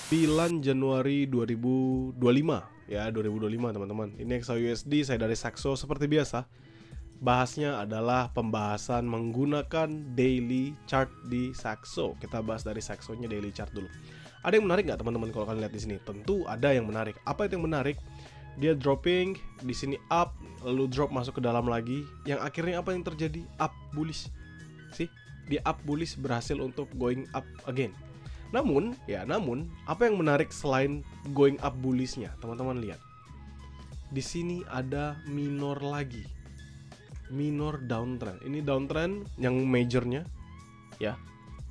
9 Januari 2025 ya, 2025 teman-teman. Ini XAUUSD, saya dari Saxo. Seperti biasa, bahasnya adalah pembahasan menggunakan daily chart di Saxo. Kita bahas dari Saxonya daily chart dulu. Ada yang menarik nggak teman-teman kalau kalian lihat di sini? Tentu ada yang menarik. Apa itu yang menarik? Dia dropping di sini up, lalu drop masuk ke dalam lagi. Yang akhirnya apa yang terjadi? Up bullish. Sih, dia up bullish berhasil untuk going up again. Namun, apa yang menarik selain going up bullishnya? Teman-teman lihat. Di sini ada minor lagi. Minor downtrend. Ini downtrend yang majornya, ya.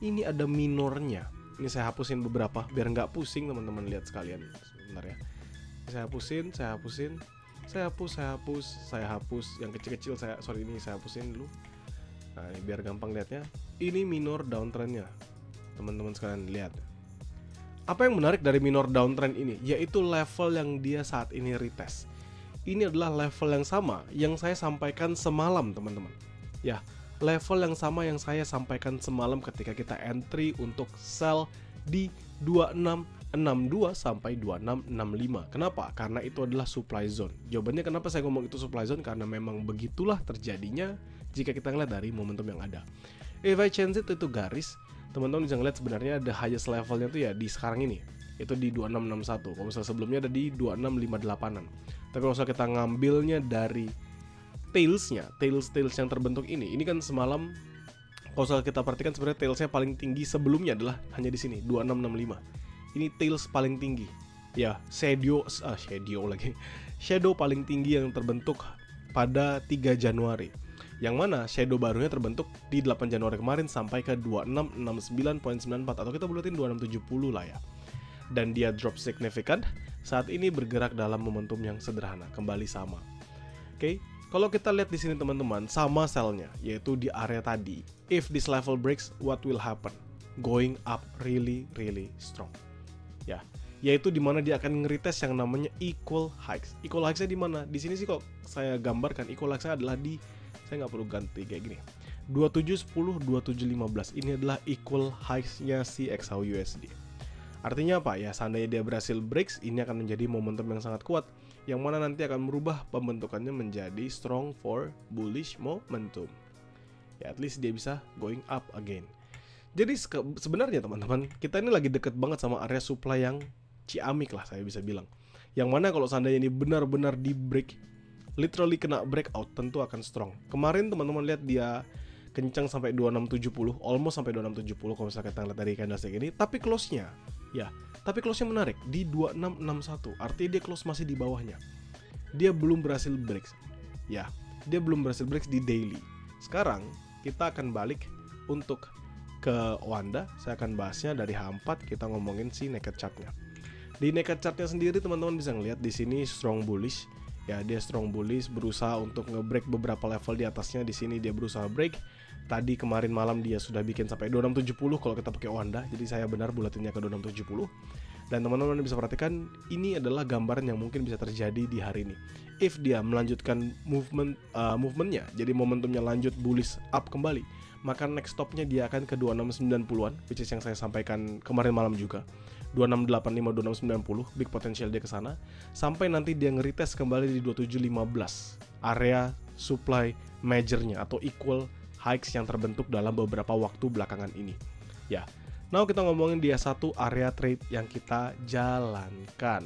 Ini ada minornya. Ini saya hapusin beberapa biar nggak pusing teman-teman, lihat sekalian. Sebentar ya. Saya hapusin. Saya hapus. Yang kecil-kecil saya hapusin dulu. Nah, ini biar gampang lihatnya. Ini minor downtrendnya. Teman-teman sekalian lihat. Apa yang menarik dari minor downtrend ini? Yaitu level yang dia saat ini retest. Ini adalah level yang sama yang saya sampaikan semalam, teman-teman. Ya, level yang sama yang saya sampaikan semalam ketika kita entry untuk sell di 2662 sampai 2665. Kenapa? Karena itu adalah supply zone. Jawabannya kenapa saya ngomong itu supply zone? Karena memang begitulah terjadinya jika kita ngeliat dari momentum yang ada. If I change it, itu garis, teman-teman bisa ngeliat sebenarnya ada highest levelnya tuh ya di sekarang ini. Itu di 2661. Kalau misalnya sebelumnya ada di 2658an. Tapi kalau misalnya kita ngambilnya dari tails yang terbentuk ini kan semalam, kalau misalnya kita perhatikan sebenarnya tailsnya paling tinggi sebelumnya adalah hanya di sini 2665. Ini tails paling tinggi. Ya, shadow paling tinggi yang terbentuk pada 3 Januari. Yang mana shadow barunya terbentuk di 8 Januari kemarin sampai ke 2669.94 atau kita buletin 2670 lah ya. Dan dia drop signifikan. Saat ini bergerak dalam momentum yang sederhana, kembali sama. Oke, kalau kita lihat di sini teman-teman, sama selnya, yaitu di area tadi. If this level breaks, what will happen? Going up really strong. Ya, yaitu di mana dia akan ngeretest yang namanya equal highs. Equal highs-nya di mana? Di sini sih kok saya gambarkan equal highs-nya adalah di, saya nggak perlu ganti kayak gini, 2710, 2715. Ini adalah equal highs-nya si XAUUSD. Artinya apa ya? Seandainya dia berhasil breaks, ini akan menjadi momentum yang sangat kuat, yang mana nanti akan merubah pembentukannya menjadi strong for bullish momentum. Ya, at least dia bisa going up again. Jadi sebenarnya teman-teman, kita ini lagi deket banget sama area supply yang ciamik lah saya bisa bilang. Yang mana kalau seandainya ini benar-benar di break, literally kena breakout, tentu akan strong. Kemarin teman-teman lihat dia kencang sampai 2670, almost sampai 2670 kalau misalnya kita lihat dari candlestick ini. Tapi close-nya menarik di 2661. Artinya dia close masih di bawahnya. Dia belum berhasil break. Ya, dia belum berhasil break di daily. Sekarang kita akan balik untuk ke Wanda. Saya akan bahasnya dari H4, kita ngomongin si naked chart-nya. Di naked chart-nya sendiri teman-teman bisa ngelihat di sini strong bullish. Ya, dia strong bullish, berusaha untuk nge-break beberapa level di atasnya. Di sini dia berusaha break. Tadi kemarin malam dia sudah bikin sampai 2670 kalau kita pakai Wanda. Jadi saya benar bulatinnya ke 2670. Dan teman-teman bisa perhatikan, ini adalah gambaran yang mungkin bisa terjadi di hari ini. If dia melanjutkan movementnya, jadi momentumnya lanjut bullish up kembali, maka next stopnya dia akan ke 2690-an, which is yang saya sampaikan kemarin malam juga. 2685, 2690, big potential dia ke sana, sampai nanti dia nge-retest kembali di 2715, area supply majornya atau equal highs yang terbentuk dalam beberapa waktu belakangan ini. Ya, now kita ngomongin dia satu area trade yang kita jalankan.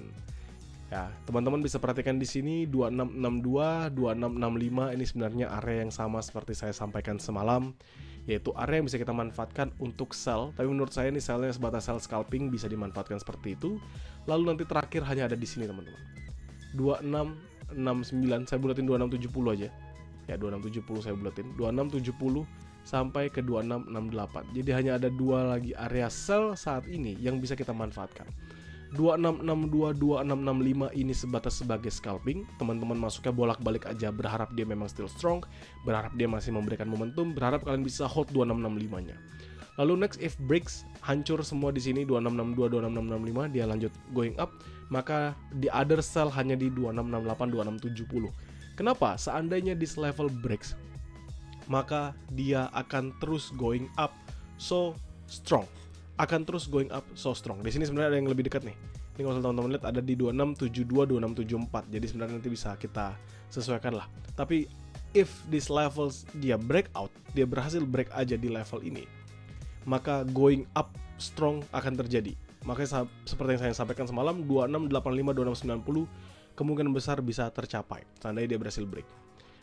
Ya, teman-teman bisa perhatikan di sini 2662, 2665 ini sebenarnya area yang sama seperti saya sampaikan semalam, yaitu area yang bisa kita manfaatkan untuk sell. Tapi menurut saya ini sellnya sebatas sell scalping, bisa dimanfaatkan seperti itu. Lalu nanti terakhir hanya ada di sini teman-teman. 2669, saya bulatin 2670 aja. Ya, 2670 saya bulatin, 2670 sampai ke 2668. Jadi hanya ada dua lagi area sell saat ini yang bisa kita manfaatkan. 2662, 2665 ini sebatas sebagai scalping. Teman-teman masuknya bolak-balik aja, berharap dia memang still strong, berharap dia masih memberikan momentum, berharap kalian bisa hold 2665-nya. Lalu next, if breaks, hancur semua di sini 2662, 2665, dia lanjut going up, maka the other sell hanya di 2668, 2670. Kenapa? Seandainya this level breaks, maka dia akan terus going up so strong. akan terus going up so strong. Di sini sebenarnya ada yang lebih dekat nih. Ini kalau teman-teman lihat ada di 2672, 2674. Jadi sebenarnya nanti bisa kita sesuaikan lah. Tapi if these levels dia breakout, dia berhasil break aja di level ini, maka going up strong akan terjadi. Makanya seperti yang saya sampaikan semalam, 2685, 2690 kemungkinan besar bisa tercapai seandainya dia berhasil break.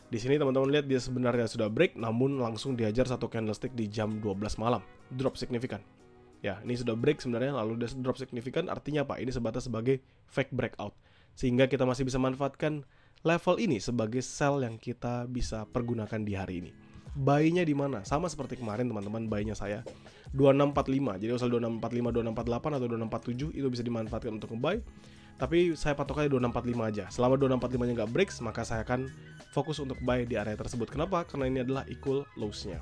Di sini teman-teman lihat dia sebenarnya sudah break, namun langsung dihajar satu candlestick di jam 12 malam, drop signifikan. Ya, ini sudah break sebenarnya, lalu dia drop signifikan, artinya apa? Ini sebatas sebagai fake breakout. Sehingga kita masih bisa manfaatkan level ini sebagai sell yang kita bisa pergunakan di hari ini. Buy-nya di mana? Sama seperti kemarin teman-teman, buy-nya saya 2645. Jadi asal 2645, 2648 atau 2647 itu bisa dimanfaatkan untuk nge-buy. Tapi saya patokannya 2645 aja. Selama 2645-nya nggak breaks, maka saya akan fokus untuk buy di area tersebut. Kenapa? Karena ini adalah equal lows-nya.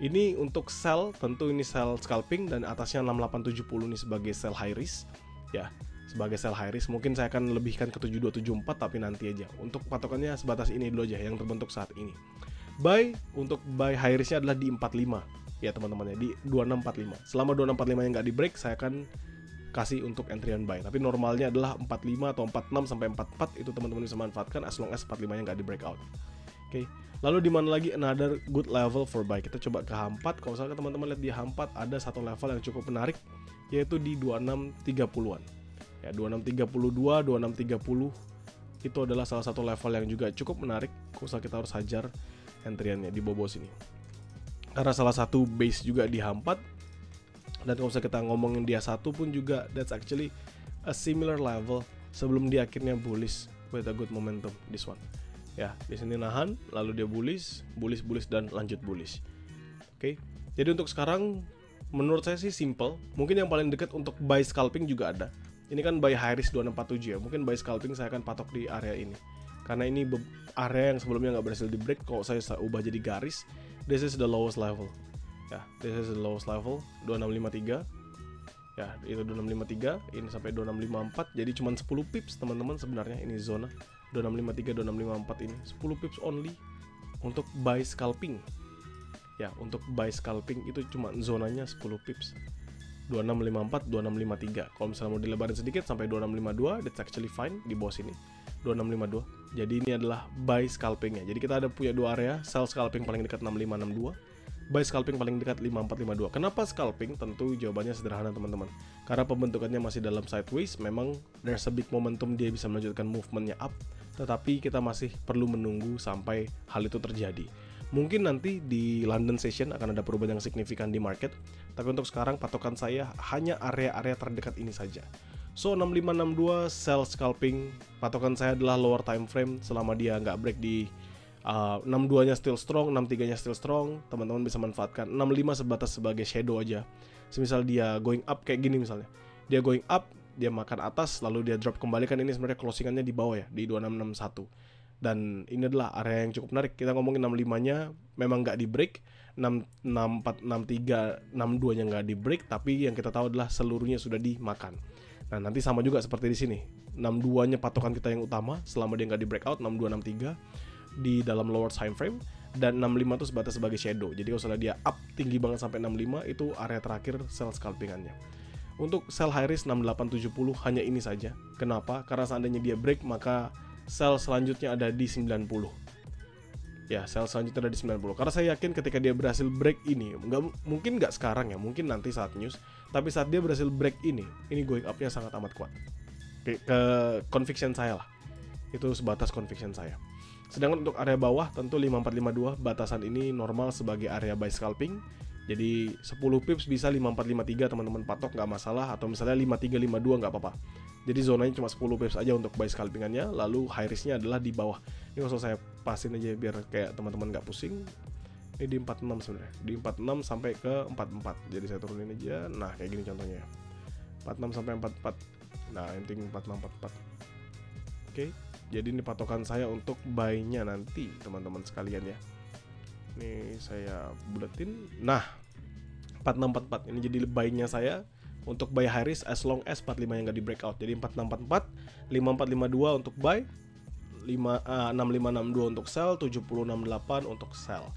Ini untuk sell, tentu ini sell scalping, dan atasnya 6870 ini sebagai sell high risk. Ya, sebagai sell high risk. Mungkin saya akan lebihkan ke 7274, tapi nanti aja. Untuk patokannya sebatas ini dulu aja yang terbentuk saat ini. Buy, untuk buy high risk-nya adalah di 45. Ya teman-teman ya, di 2645. Selama 2645 yang nggak di break, saya akan kasih untuk entryan buy. Tapi normalnya adalah 45 atau 46 sampai 44, itu teman-teman bisa manfaatkan as long as 45-nya nggak di breakout. Oke. Lalu di mana lagi another good level for buy? Kita coba ke H4. Kalau misalnya teman-teman lihat di H4 ada satu level yang cukup menarik, yaitu di 2630-an. Ya, 2632, 2630 itu adalah salah satu level yang juga cukup menarik. Kalau misalnya kita harus hajar entryannya di bawah sini. Karena salah satu base juga di H4. Dan kalau misalnya kita ngomongin dia satu pun juga, that's actually a similar level sebelum dia akhirnya bullish with a good momentum, this one. Ya, di sini nahan, lalu dia bullish, dan lanjut bullish. Oke. Jadi untuk sekarang menurut saya sih simple. Mungkin yang paling dekat untuk buy scalping juga ada. Ini kan buy high risk 2647 ya. Mungkin buy scalping saya akan patok di area ini. Karena ini area yang sebelumnya nggak berhasil di break. Kalau saya ubah jadi garis, this is the lowest level. Ya, this is the lowest level 2653. Ya, itu 2653, ini sampai 2654. Jadi cuma 10 pips teman-teman sebenarnya ini zona 2653, 2654 ini 10 pips only untuk buy scalping. Ya, untuk buy scalping itu cuma zonanya 10 pips. 2654, 2653. Kalau misalnya mau dilebarin sedikit sampai 2652, that's actually fine di bawah sini. 2652. Jadi ini adalah buy scalpingnya. Jadi kita ada punya dua area, sell scalping paling dekat 6562. Buy scalping paling dekat 5452. Kenapa scalping? Tentu jawabannya sederhana teman-teman. Karena pembentukannya masih dalam sideways, memang there's a big momentum dia bisa melanjutkan movementnya up, tetapi kita masih perlu menunggu sampai hal itu terjadi. Mungkin nanti di London session akan ada perubahan yang signifikan di market, tapi untuk sekarang patokan saya hanya area-area terdekat ini saja. So 6562 sell scalping, patokan saya adalah lower time frame selama dia nggak break di 62-nya still strong, 63-nya still strong, teman-teman bisa manfaatkan. 65 sebatas sebagai shadow aja. Semisal dia going up kayak gini misalnya. Dia going up, dia makan atas, lalu dia drop kembali, kan ini sebenarnya closingannya di bawah ya, di 2661. Dan ini adalah area yang cukup menarik. Kita ngomongin 65-nya memang nggak di break, 64, 63, 62-nya nggak di break, tapi yang kita tahu adalah seluruhnya sudah dimakan. Nah, nanti sama juga seperti di sini. 62-nya patokan kita yang utama, selama dia nggak di breakout, 62, 63 di dalam lower time frame, dan 65 itu sebatas sebagai shadow. Jadi kalau misalnya dia up tinggi banget sampai 65, itu area terakhir sell scalpingannya. Untuk sell high risk 6870 hanya ini saja. Kenapa? Karena seandainya dia break, maka sell selanjutnya ada di 90. Ya, sell selanjutnya ada di 90. Karena saya yakin ketika dia berhasil break ini, mungkin nggak sekarang ya, mungkin nanti saat news, tapi saat dia berhasil break ini going up-nya sangat amat kuat. Ke conviction saya lah. Itu sebatas conviction saya. Sedangkan untuk area bawah tentu 5452 batasan ini normal sebagai area buy scalping. Jadi 10 pips bisa 5453 teman-teman patok nggak masalah, atau misalnya 5352 nggak apa-apa. Jadi zonanya cuma 10 pips aja untuk buy scalpingannya, lalu high risk-nya adalah di bawah. Ini langsung saya pasin aja biar kayak teman-teman nggak pusing. Ini di 46 sebenarnya, di 46 sampai ke 44. Jadi saya turunin aja. Nah, kayak gini contohnya. 46 sampai 44. Nah, intinya 4644. Oke. Jadi ini patokan saya untuk buy-nya nanti teman-teman sekalian ya. Ini saya buletin. Nah, 4644 ini jadi buy-nya saya untuk buy high risk as long as 45 yang nggak di breakout. Jadi 4644, 5452 untuk buy, 6562 untuk sell, 7068 untuk sell.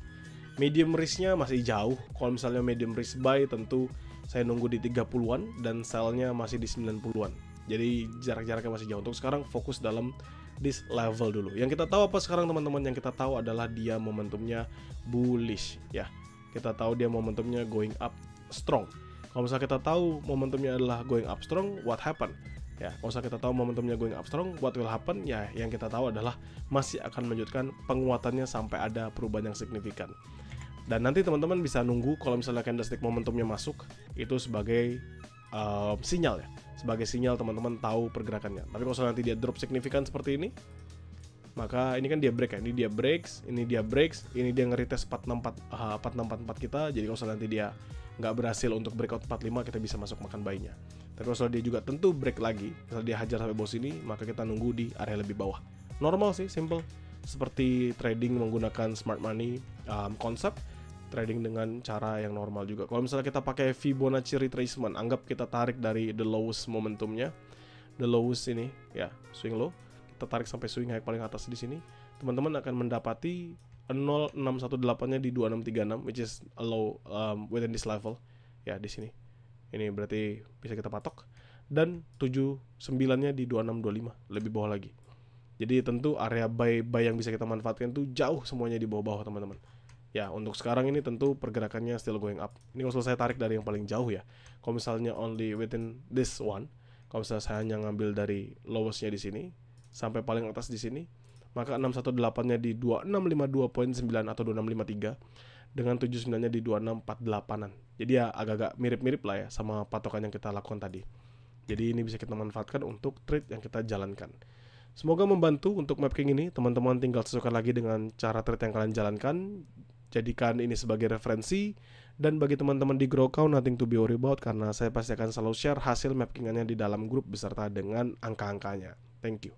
Medium risk-nya masih jauh. Kalau misalnya medium risk buy tentu saya nunggu di 30-an dan sell-nya masih di 90-an. Jadi jarak-jaraknya masih jauh. Untuk sekarang fokus dalam this level dulu. Yang kita tahu apa sekarang teman-teman? Yang kita tahu adalah dia momentumnya bullish ya. Kita tahu dia momentumnya going up strong. Kalau misalnya kita tahu momentumnya adalah going up strong, what happen? Ya, kalau misalnya kita tahu momentumnya going up strong, what will happen? Ya, yang kita tahu adalah masih akan melanjutkan penguatannya sampai ada perubahan yang signifikan. Dan nanti teman-teman bisa nunggu kalau misalnya candlestick momentumnya masuk, itu sebagai sinyal ya, sebagai sinyal teman-teman tahu pergerakannya. Tapi kalau nanti dia drop signifikan seperti ini, maka ini kan dia break ya, ini dia breaks, ini dia breaks, ini dia nge-retest 4644 kita. Jadi kalau nanti dia nggak berhasil untuk breakout 45, kita bisa masuk makan buy-nya. Tapi kalau dia juga tentu break lagi, kalau dia hajar sampai bawah sini, maka kita nunggu di area lebih bawah. Normal sih, simple. Seperti trading menggunakan smart money konsep, trading dengan cara yang normal juga. Kalau misalnya kita pakai Fibonacci retracement, anggap kita tarik dari the lowest momentumnya, the lowest ini ya, swing low, kita tarik sampai swing high paling atas di sini, teman-teman akan mendapati 0618-nya di 2636, which is a low within this level ya, di sini. Ini berarti bisa kita patok. Dan 79-nya di 2625, lebih bawah lagi. Jadi tentu area buy yang bisa kita manfaatkan itu jauh semuanya di bawah-bawah teman-teman. Ya, untuk sekarang ini tentu pergerakannya still going up. Ini kalau saya tarik dari yang paling jauh ya. Kalau misalnya only within this one, kalau misalnya saya hanya ngambil dari lowest-nya di sini sampai paling atas di sini, maka 618-nya di 2652.9 atau 2653 dengan 79-nya di 2648-an. Jadi ya agak-agak mirip-mirip lah ya sama patokan yang kita lakukan tadi. Jadi ini bisa kita manfaatkan untuk trade yang kita jalankan. Semoga membantu untuk mapping ini. Teman-teman tinggal sesuaikan lagi dengan cara trade yang kalian jalankan. Jadikan ini sebagai referensi. Dan bagi teman-teman di GrowCow, nothing to be worried about, karena saya pasti akan selalu share hasil mappingannya di dalam grup beserta dengan angka-angkanya. Thank you.